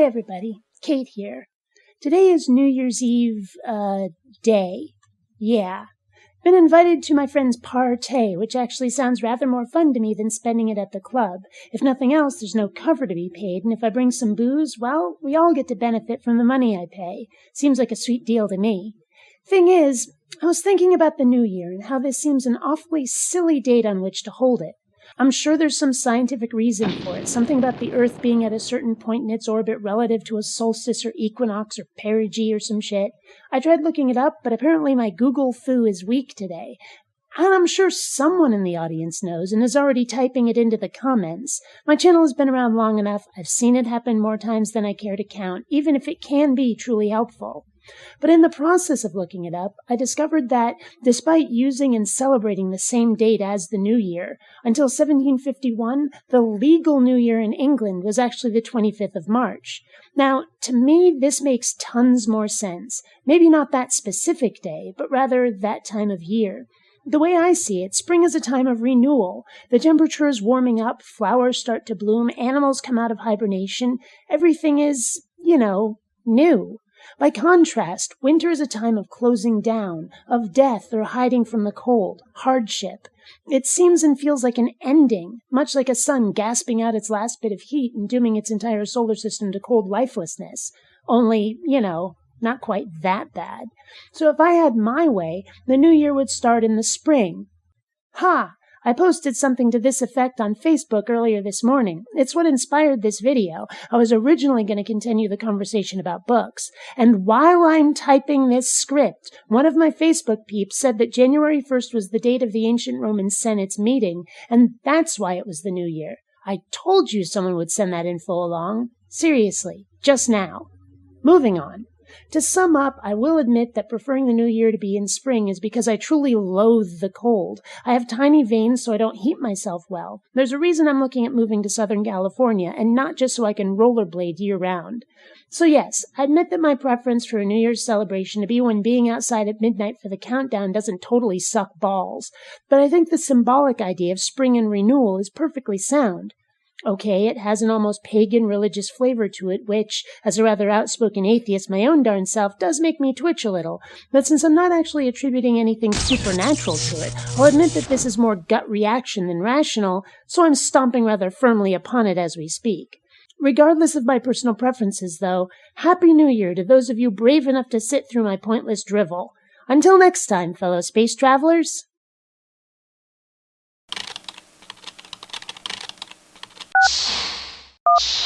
Hi, everybody. Kate here. Today is New Year's Eve, day. Yeah. Been invited to my friend's party, which actually sounds rather more fun to me than spending it at the club. If nothing else, there's no cover to be paid, and if I bring some booze, well, we all get to benefit from the money I pay. Seems like a sweet deal to me. Thing is, I was thinking about the New Year and how this seems an awfully silly date on which to hold it. I'm sure there's some scientific reason for it, something about the Earth being at a certain point in its orbit relative to a solstice or equinox or perigee or some shit. I tried looking it up, but apparently my Google foo is weak today. And I'm sure someone in the audience knows and is already typing it into the comments. My channel has been around long enough. I've seen it happen more times than I care to count, even if it can be truly helpful. But in the process of looking it up, I discovered that, despite using and celebrating the same date as the New Year, until 1751, the legal New Year in England was actually the 25th of March. Now, to me, this makes tons more sense. Maybe not that specific day, but rather that time of year. The way I see it, spring is a time of renewal. The temperature is warming up, flowers start to bloom, animals come out of hibernation. Everything is, new. By contrast, winter is a time of closing down, of death or hiding from the cold, hardship. It seems and feels like an ending, much like a sun gasping out its last bit of heat and dooming its entire solar system to cold lifelessness. Only, not quite that bad. So if I had my way, the new year would start in the spring. Ha! I posted something to this effect on Facebook earlier this morning. It's what inspired this video. I was originally going to continue the conversation about books. And while I'm typing this script, one of my Facebook peeps said that January 1st was the date of the ancient Roman Senate's meeting, and that's why it was the new year. I told you someone would send that info along. Seriously, just now. Moving on. To sum up, I will admit that preferring the new year to be in spring is because I truly loathe the cold. I have tiny veins, so I don't heat myself well. There's a reason I'm looking at moving to Southern California, and not just so I can rollerblade year-round. So yes, I admit that my preference for a New Year's celebration to be when being outside at midnight for the countdown doesn't totally suck balls. But I think the symbolic idea of spring and renewal is perfectly sound. Okay, it has an almost pagan religious flavor to it, which, as a rather outspoken atheist my own darn self, does make me twitch a little. But since I'm not actually attributing anything supernatural to it, I'll admit that this is more gut reaction than rational, so I'm stomping rather firmly upon it as we speak. Regardless of my personal preferences, though, Happy New Year to those of you brave enough to sit through my pointless drivel. Until next time, fellow space travelers. You